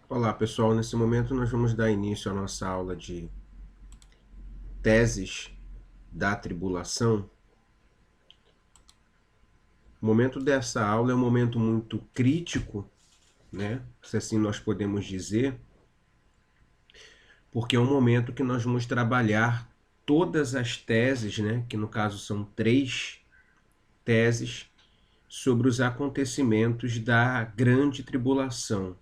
Olá pessoal, nesse momento nós vamos dar início à nossa aula de teses da tribulação. O momento dessa aula é um momento muito crítico, né? Se assim nós podemos dizer, porque é um momento que nós vamos trabalhar todas as teses, né? Que no caso são 3 teses sobre os acontecimentos da grande tribulação.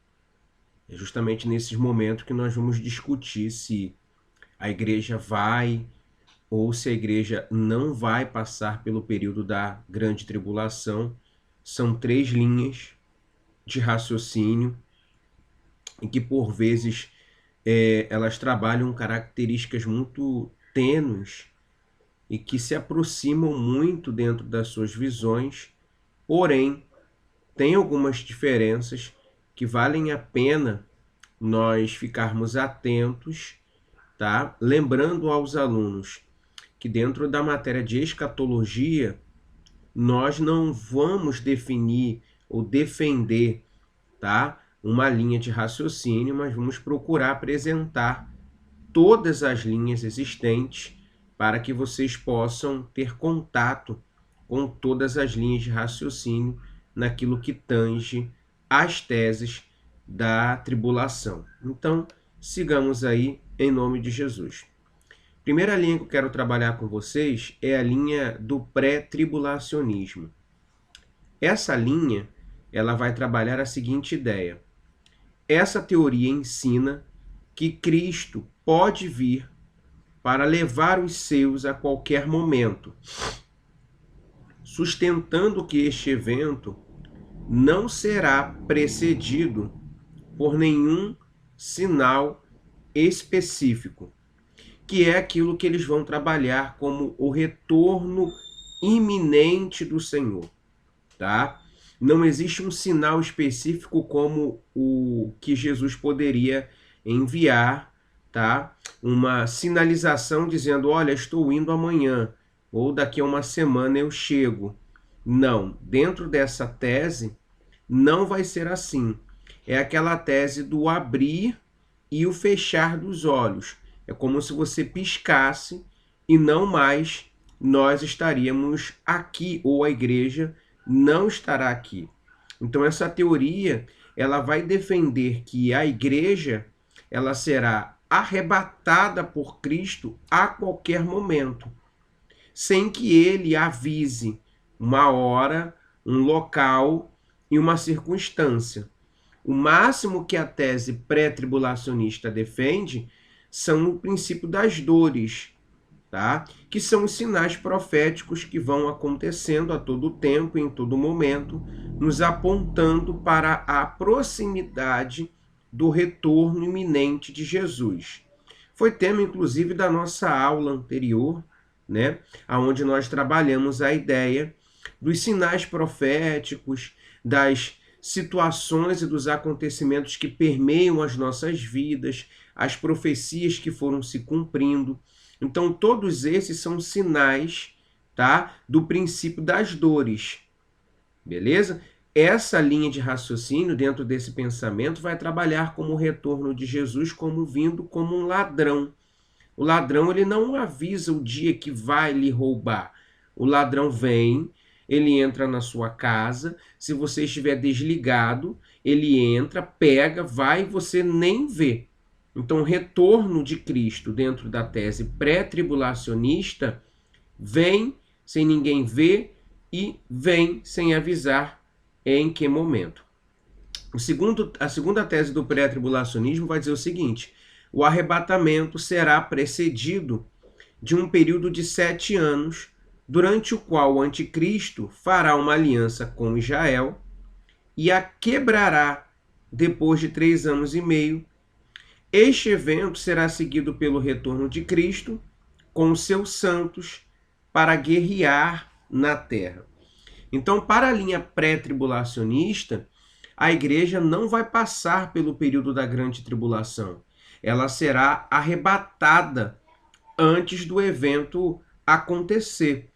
É justamente nesses momentos que nós vamos discutir se a igreja vai ou se a igreja não vai passar pelo período da grande tribulação. São 3 linhas de raciocínio em que, por vezes, elas trabalham características muito tênues e que se aproximam muito dentro das suas visões, porém, tem algumas diferenças que valem a pena nós ficarmos atentos, tá? Lembrando aos alunos que dentro da matéria de escatologia, nós não vamos definir ou defender, tá, uma linha de raciocínio, mas vamos procurar apresentar todas as linhas existentes para que vocês possam ter contato com todas as linhas de raciocínio naquilo que tange as teses da tribulação. Então, sigamos aí em nome de Jesus. Primeira linha que eu quero trabalhar com vocês é a linha do pré-tribulacionismo. Essa linha, ela vai trabalhar a seguinte ideia. Essa teoria ensina que Cristo pode vir para levar os seus a qualquer momento, sustentando que este evento não será precedido por nenhum sinal específico, que é aquilo que eles vão trabalhar como o retorno iminente do Senhor, tá? Não existe um sinal específico como o que Jesus poderia enviar, tá? Uma sinalização dizendo, olha, estou indo amanhã, ou daqui a uma semana eu chego. Não, dentro dessa tese, não vai ser assim. É aquela tese do abrir e o fechar dos olhos. É como se você piscasse e não mais nós estaríamos aqui, ou a igreja não estará aqui. Então essa teoria, ela vai defender que a igreja, ela será arrebatada por Cristo a qualquer momento, sem que ele avise uma hora, um local e uma circunstância. O máximo que a tese pré-tribulacionista defende são o princípio das dores, tá? Que são os sinais proféticos que vão acontecendo a todo tempo, em todo momento, nos apontando para a proximidade do retorno iminente de Jesus. Foi tema, inclusive, da nossa aula anterior, né? Onde nós trabalhamos a ideia dos sinais proféticos, das situações e dos acontecimentos que permeiam as nossas vidas, as profecias que foram se cumprindo. Então, todos esses são sinais, tá, do princípio das dores, beleza? Essa linha de raciocínio, dentro desse pensamento, vai trabalhar como o retorno de Jesus como vindo como um ladrão. O ladrão, ele não avisa o dia que vai lhe roubar. O ladrão vem, ele entra na sua casa, se você estiver desligado, ele entra, pega, vai e você nem vê. Então, o retorno de Cristo dentro da tese pré-tribulacionista vem sem ninguém ver e vem sem avisar em que momento. A segunda tese do pré-tribulacionismo vai dizer o seguinte: o arrebatamento será precedido de um período de 7 anos, durante o qual o anticristo fará uma aliança com Israel e a quebrará depois de 3 anos e meio. Este evento será seguido pelo retorno de Cristo com os seus santos para guerrear na terra. Então, para a linha pré-tribulacionista, a igreja não vai passar pelo período da grande tribulação. Ela será arrebatada antes do evento acontecer.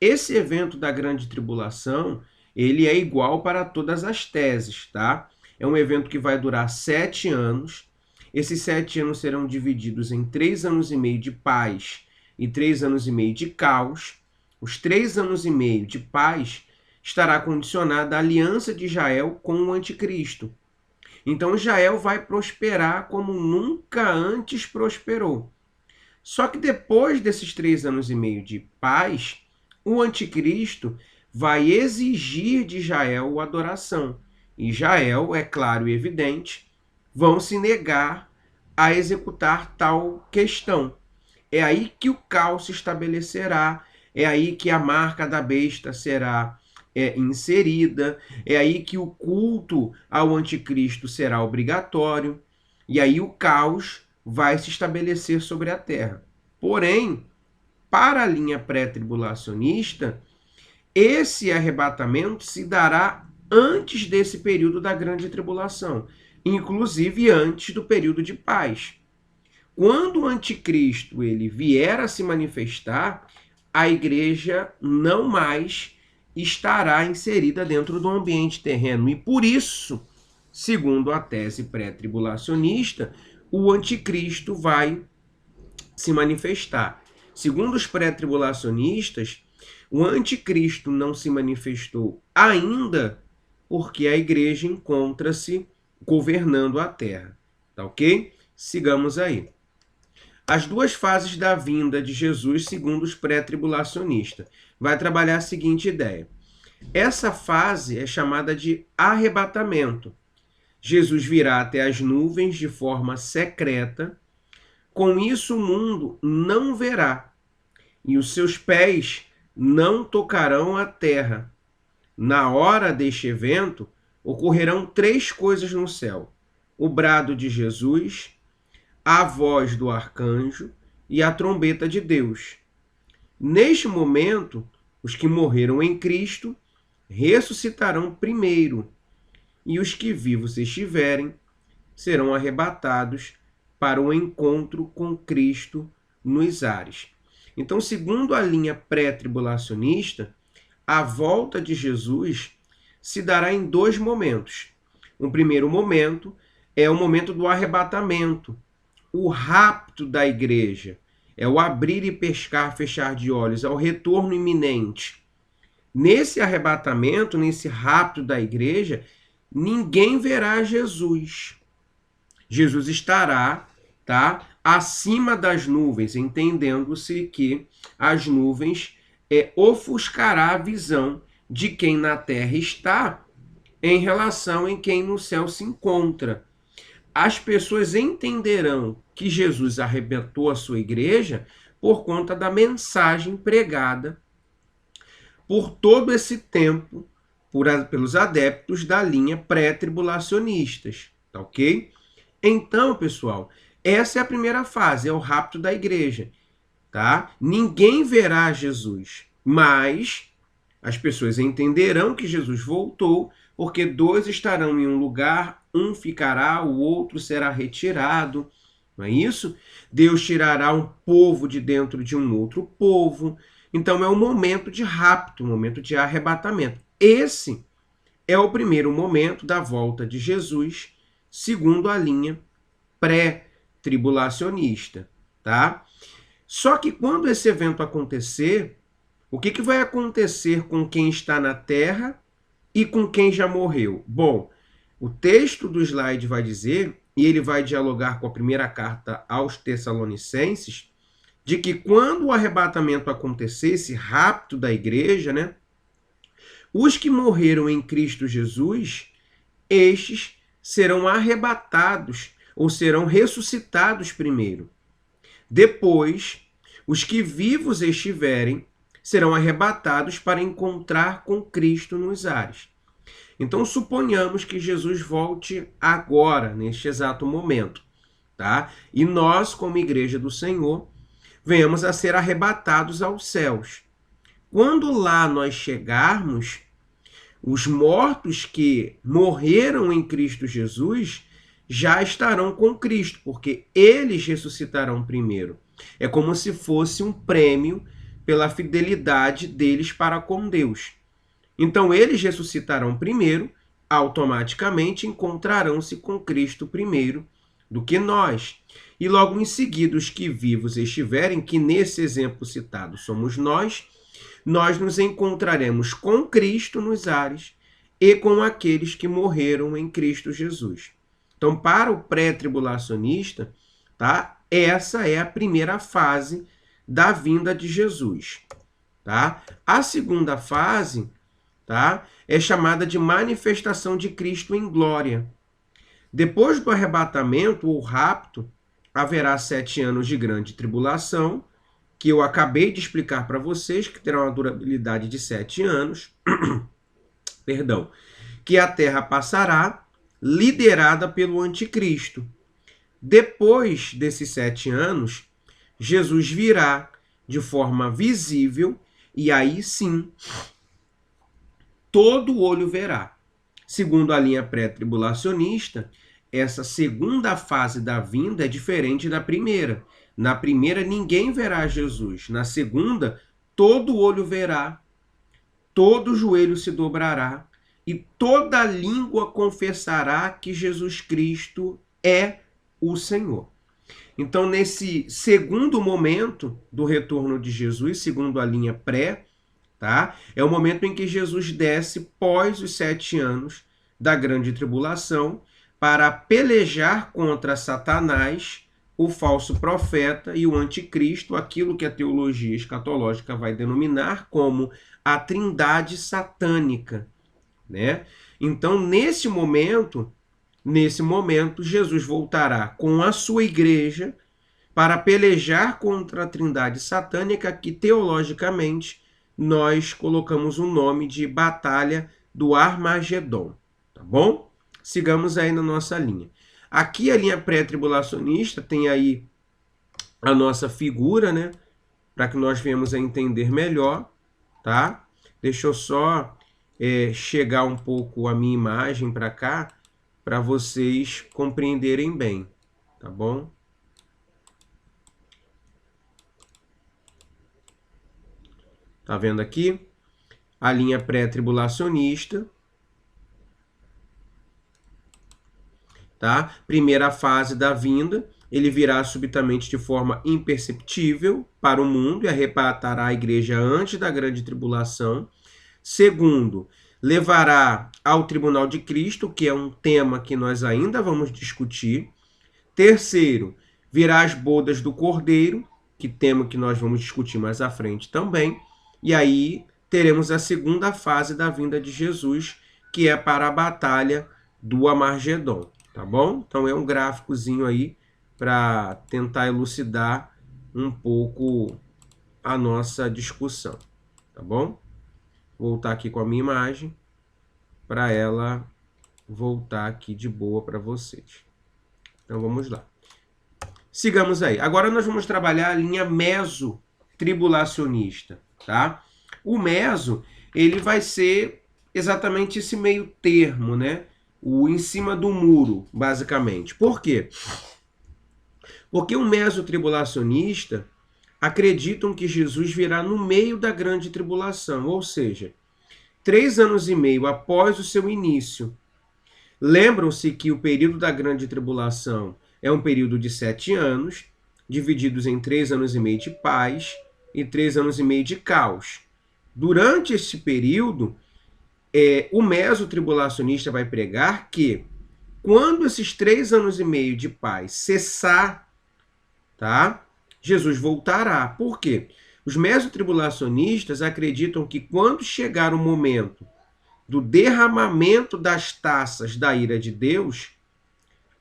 Esse evento da grande tribulação, ele é igual para todas as teses, tá? É um evento que vai durar 7 anos. Esses 7 anos serão divididos em 3 anos e meio de paz e 3 anos e meio de caos. Os 3 anos e meio de paz estará condicionada à aliança de Israel com o anticristo. Então Israel vai prosperar como nunca antes prosperou. Só que depois desses 3 anos e meio de paz, o anticristo vai exigir de Israel a adoração. Israel, é claro e evidente, vão se negar a executar tal questão. É aí que o caos se estabelecerá, é aí que a marca da besta será inserida, é aí que o culto ao anticristo será obrigatório, e aí o caos vai se estabelecer sobre a terra. Porém, para a linha pré-tribulacionista, esse arrebatamento se dará antes desse período da grande tribulação, inclusive antes do período de paz. Quando o anticristo ele vier a se manifestar, a igreja não mais estará inserida dentro do ambiente terreno. E por isso, segundo a tese pré-tribulacionista, o anticristo vai se manifestar. Segundo os pré-tribulacionistas, o anticristo não se manifestou ainda porque a igreja encontra-se governando a terra. Tá ok? Sigamos aí. As duas fases da vinda de Jesus, segundo os pré-tribulacionistas. Vai trabalhar a seguinte ideia. Essa fase é chamada de arrebatamento. Jesus virá até as nuvens de forma secreta. Com isso o mundo não verá, e os seus pés não tocarão a terra. Na hora deste evento, ocorrerão 3 coisas no céu: o brado de Jesus, a voz do arcanjo e a trombeta de Deus. Neste momento, os que morreram em Cristo ressuscitarão primeiro, e os que vivos estiverem serão arrebatados para o encontro com Cristo nos ares. Então, segundo a linha pré-tribulacionista, a volta de Jesus se dará em 2 momentos. O primeiro momento é o momento do arrebatamento, o rapto da igreja, é o abrir e pescar, fechar de olhos, é o retorno iminente. Nesse arrebatamento, nesse rapto da igreja, ninguém verá Jesus. Jesus estará, tá, acima das nuvens, entendendo-se que as nuvens ofuscará a visão de quem na terra está em relação em quem no céu se encontra. As pessoas entenderão que Jesus arrebatou a sua igreja por conta da mensagem pregada por todo esse tempo pelos adeptos da linha pré-tribulacionistas, tá ok? Então, pessoal, essa é a primeira fase, é o rapto da igreja, tá? Ninguém verá Jesus, mas as pessoas entenderão que Jesus voltou, porque 2 estarão em um lugar, um ficará, o outro será retirado, não é isso? Deus tirará um povo de dentro de um outro povo. Então é um momento de rapto, um momento de arrebatamento. Esse é o primeiro momento da volta de Jesus, segundo a linha pré-tribulacionista, tá? Só que quando esse evento acontecer, o que vai acontecer com quem está na terra e com quem já morreu? Bom, o texto do slide vai dizer, e ele vai dialogar com a primeira carta aos Tessalonicenses, de que quando o arrebatamento acontecer, esse rapto da igreja, né, os que morreram em Cristo Jesus, estes serão arrebatados ou serão ressuscitados primeiro. Depois, os que vivos estiverem serão arrebatados para encontrar com Cristo nos ares. Então, suponhamos que Jesus volte agora, neste exato momento, tá? E nós, como igreja do Senhor, venhamos a ser arrebatados aos céus. Quando lá nós chegarmos, os mortos que morreram em Cristo Jesus já estarão com Cristo, porque eles ressuscitarão primeiro. É como se fosse um prêmio pela fidelidade deles para com Deus. Então eles ressuscitarão primeiro automaticamente encontrarão-se com Cristo primeiro do que nós. E logo em seguida, os que vivos estiverem, que nesse exemplo citado somos nós nos encontraremos com Cristo nos ares e com aqueles que morreram em Cristo Jesus. Então, para o pré-tribulacionista, tá? Essa é a primeira fase da vinda de Jesus, tá? A segunda fase, tá? É chamada de manifestação de Cristo em glória. Depois do arrebatamento ou rapto, haverá 7 anos de grande tribulação, que eu acabei de explicar para vocês, que terá uma durabilidade de 7 anos, perdão, que a terra passará, liderada pelo anticristo. Depois desses 7 anos, Jesus virá de forma visível, e aí sim, todo olho verá. Segundo a linha pré-tribulacionista, essa segunda fase da vinda é diferente da primeira. Na primeira, ninguém verá Jesus. Na segunda, todo olho verá, todo joelho se dobrará e toda língua confessará que Jesus Cristo é o Senhor. Então, nesse segundo momento do retorno de Jesus, segundo a linha pré, tá? É o momento em que Jesus desce pós os 7 anos da grande tribulação para pelejar contra Satanás, o falso profeta e o anticristo, aquilo que a teologia escatológica vai denominar como a trindade satânica, né? Então, nesse momento, Jesus voltará com a sua igreja para pelejar contra a trindade satânica, que teologicamente nós colocamos o nome de Batalha do Armagedon, tá bom? Sigamos aí na nossa linha. Aqui a linha pré-tribulacionista tem aí a nossa figura, né? Para que nós venhamos a entender melhor, tá? Deixa eu só chegar um pouco a minha imagem para cá, para vocês compreenderem bem, tá bom? Tá vendo aqui? A linha pré-tribulacionista, tá? Primeira fase da vinda, ele virá subitamente de forma imperceptível para o mundo e arrebatará a igreja antes da grande tribulação. Segundo, levará ao tribunal de Cristo, que é um tema que nós ainda vamos discutir. Terceiro, virá as bodas do Cordeiro, que tema que nós vamos discutir mais à frente também. E aí teremos a segunda fase da vinda de Jesus, que é para a batalha do Armagedon, tá bom? Então é um gráficozinho aí para tentar elucidar um pouco a nossa discussão, tá bom? Vou voltar aqui com a minha imagem para ela voltar aqui de boa para vocês. Então vamos lá. Sigamos aí. Agora nós vamos trabalhar a linha meso-tribulacionista, tá? O meso, ele vai ser exatamente esse meio termo, né? O em cima do muro, basicamente. Por quê? Porque o meso-tribulacionista acreditam que Jesus virá no meio da grande tribulação, ou seja, 3 anos e meio após o seu início. Lembram-se que o período da grande tribulação é um período de 7 anos, divididos em 3 anos e meio de paz e 3 anos e meio de caos. Durante este período, o meso-tribulacionista vai pregar que quando esses 3 anos e meio de paz cessar, tá? Jesus voltará. Por quê? Os meso-tribulacionistas acreditam que quando chegar o momento do derramamento das taças da ira de Deus,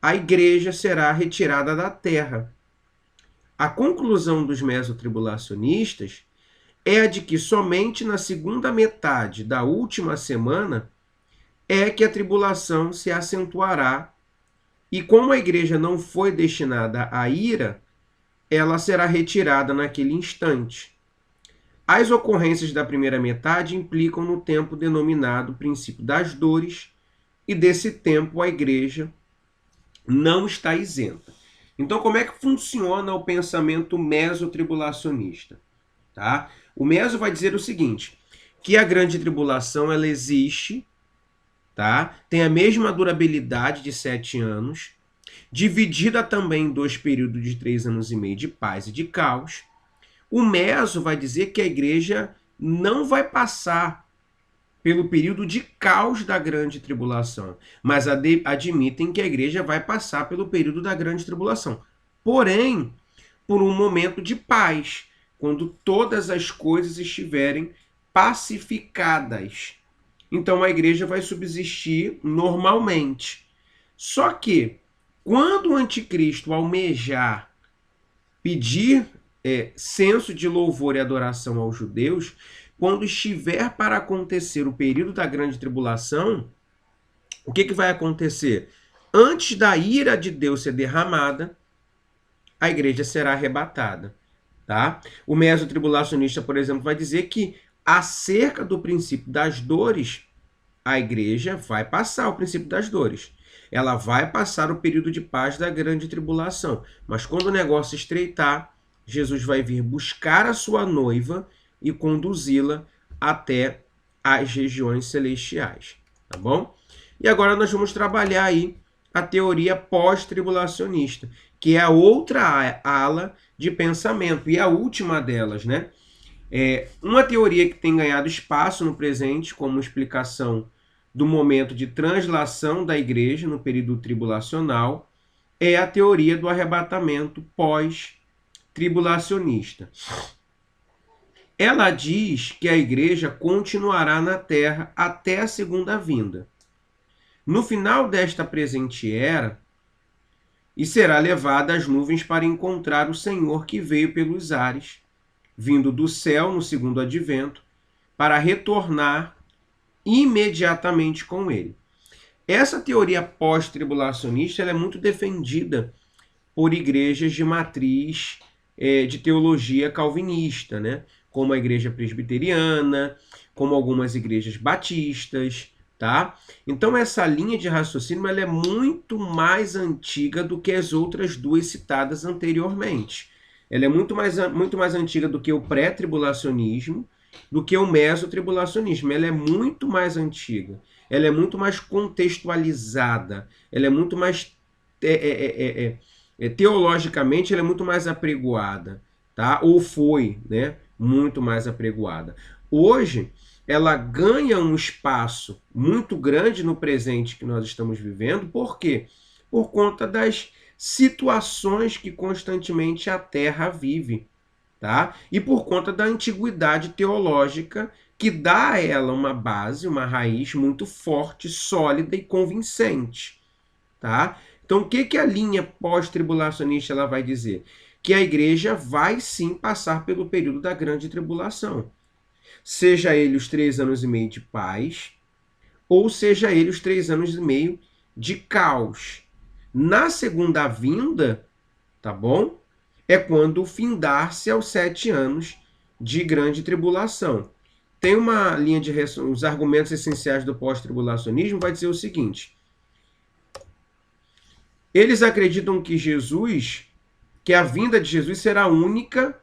a igreja será retirada da terra. A conclusão dos meso-tribulacionistas é a de que somente na segunda metade da última semana é que a tribulação se acentuará, e como a igreja não foi destinada à ira, ela será retirada naquele instante. As ocorrências da primeira metade implicam no tempo denominado princípio das dores, e desse tempo a igreja não está isenta. Então, como é que funciona o pensamento meso-tribulacionista? Tá? O meso vai dizer o seguinte, que a grande tribulação ela existe, tá? Tem a mesma durabilidade de 7 anos, dividida também em 2 períodos de 3 anos e meio de paz e de caos. O Meso vai dizer que a igreja não vai passar pelo período de caos da grande tribulação, mas admitem que a igreja vai passar pelo período da grande tribulação. Porém, por um momento de paz, quando todas as coisas estiverem pacificadas. Então a igreja vai subsistir normalmente. Só que, quando o anticristo almejar pedir senso de louvor e adoração aos judeus, quando estiver para acontecer o período da grande tribulação, o que vai acontecer? Antes da ira de Deus ser derramada, a igreja será arrebatada. Tá? O mesotribulacionista, por exemplo, vai dizer que acerca do princípio das dores, a igreja vai passar o princípio das dores. Ela vai passar o período de paz da grande tribulação. Mas quando o negócio estreitar, Jesus vai vir buscar a sua noiva e conduzi-la até as regiões celestiais. Tá bom? E agora nós vamos trabalhar aí a teoria pós-tribulacionista, que é a outra ala de pensamento, e a última delas, né? Uma teoria que tem ganhado espaço no presente como explicação do momento de translação da igreja no período tribulacional é a teoria do arrebatamento pós-tribulacionista. Ela diz que a igreja continuará na terra até a segunda vinda. No final desta presente era, e será levada às nuvens para encontrar o Senhor que veio pelos ares, vindo do céu no segundo advento, para retornar imediatamente com ele. Essa teoria pós-tribulacionista ela é muito defendida por igrejas de matriz de teologia calvinista, né? Como a igreja presbiteriana, como algumas igrejas batistas, tá? Então essa linha de raciocínio ela é muito mais antiga do que as outras duas citadas anteriormente. Ela é muito mais antiga do que o pré-tribulacionismo, do que o mesotribulacionismo. Ela é muito mais antiga. Ela é muito mais contextualizada. Ela é muito mais teologicamente, ela é muito mais apregoada, tá? Ou foi, né? Muito mais apregoada. Hoje, ela ganha um espaço muito grande no presente que nós estamos vivendo. Por quê? Por conta das situações que constantemente a Terra vive, tá? E por conta da antiguidade teológica que dá a ela uma base, uma raiz muito forte, sólida e convincente, tá? Então, o que a linha pós-tribulacionista ela vai dizer? Que a igreja vai sim passar pelo período da grande tribulação. Seja ele os 3 anos e meio de paz, ou seja ele os 3 anos e meio de caos. Na segunda vinda, tá bom? É quando findar-se aos 7 anos de grande tribulação. Tem uma linha de os argumentos essenciais do pós-tribulacionismo vai dizer o seguinte: eles acreditam que a vinda de Jesus será única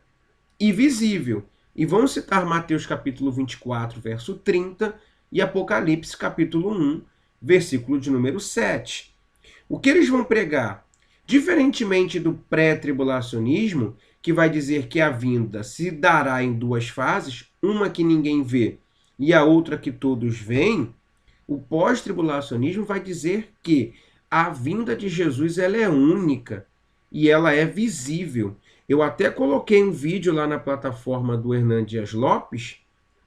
e visível. E vão citar Mateus capítulo 24, verso 30 e Apocalipse capítulo 1, versículo de número 7. O que eles vão pregar? Diferentemente do pré-tribulacionismo, que vai dizer que a vinda se dará em 2 fases, uma que ninguém vê e a outra que todos veem, o pós-tribulacionismo vai dizer que a vinda de Jesus ela é única e ela é visível. Eu até coloquei um vídeo lá na plataforma do Hernan Dias Lopes,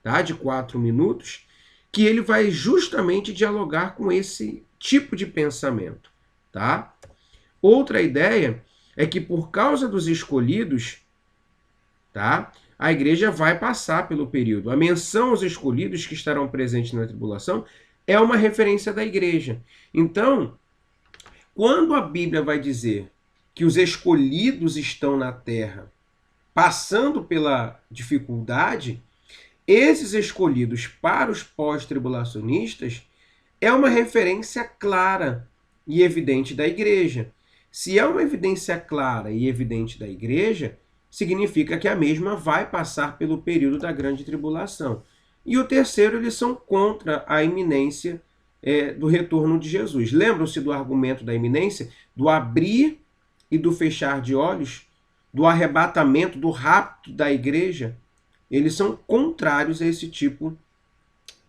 tá, de 4 minutos, que ele vai justamente dialogar com esse tipo de pensamento, tá? Outra ideia é que por causa dos escolhidos, tá, a igreja vai passar pelo período. A menção aos escolhidos que estarão presentes na tribulação é uma referência da igreja. Então, quando a Bíblia vai dizer que os escolhidos estão na terra passando pela dificuldade, esses escolhidos para os pós-tribulacionistas é uma referência clara e evidente da igreja. Se é uma evidência clara e evidente da igreja, significa que a mesma vai passar pelo período da grande tribulação. E o terceiro, eles são contra a iminência do retorno de Jesus. Lembram-se do argumento da iminência? Do abrir e do fechar de olhos? Do arrebatamento, do rapto da igreja? Eles são contrários a esse tipo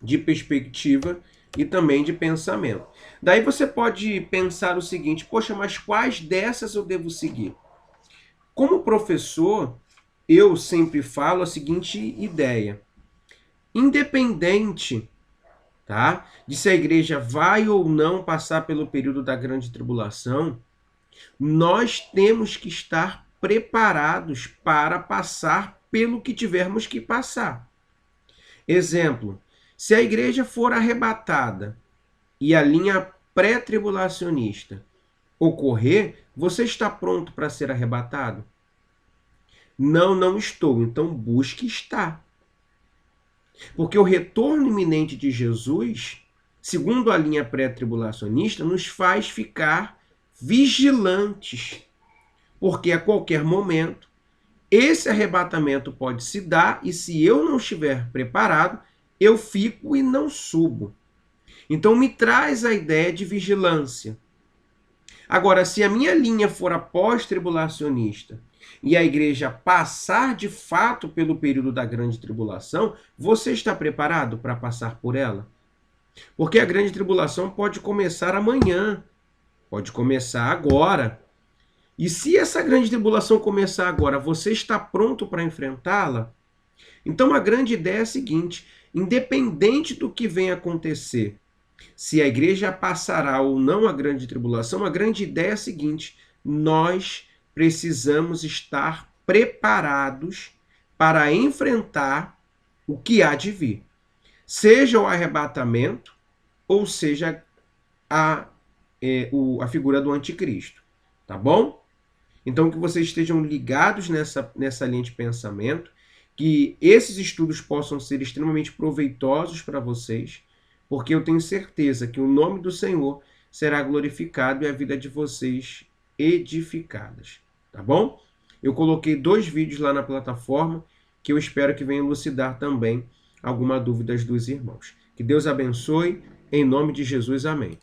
de perspectiva e também de pensamento. Daí você pode pensar o seguinte: poxa, mas quais dessas eu devo seguir? Como professor, eu sempre falo a seguinte ideia: independente, tá, de se a igreja vai ou não passar pelo período da grande tribulação, nós temos que estar preparados para passar pelo que tivermos que passar. Exemplo: se a igreja for arrebatada e a linha pré-tribulacionista ocorrer, você está pronto para ser arrebatado? Não, não estou. Então busque estar. Porque o retorno iminente de Jesus, segundo a linha pré-tribulacionista, nos faz ficar vigilantes. Porque a qualquer momento, esse arrebatamento pode se dar e se eu não estiver preparado, eu fico e não subo. Então me traz a ideia de vigilância. Agora, se a minha linha for a pós-tribulacionista e a igreja passar de fato pelo período da grande tribulação, você está preparado para passar por ela? Porque a grande tribulação pode começar amanhã, pode começar agora. E se essa grande tribulação começar agora, você está pronto para enfrentá-la? Então a grande ideia é a seguinte: independente do que venha acontecer, se a igreja passará ou não a grande tribulação, a grande ideia é a seguinte: nós precisamos estar preparados para enfrentar o que há de vir. Seja o arrebatamento, ou seja a figura do anticristo. Tá bom? Então que vocês estejam ligados nessa linha de pensamento, que esses estudos possam ser extremamente proveitosos para vocês, porque eu tenho certeza que o nome do Senhor será glorificado e a vida de vocês edificadas, tá bom? Eu coloquei 2 vídeos lá na plataforma que eu espero que venham elucidar também alguma dúvida dos irmãos. Que Deus abençoe, em nome de Jesus, amém.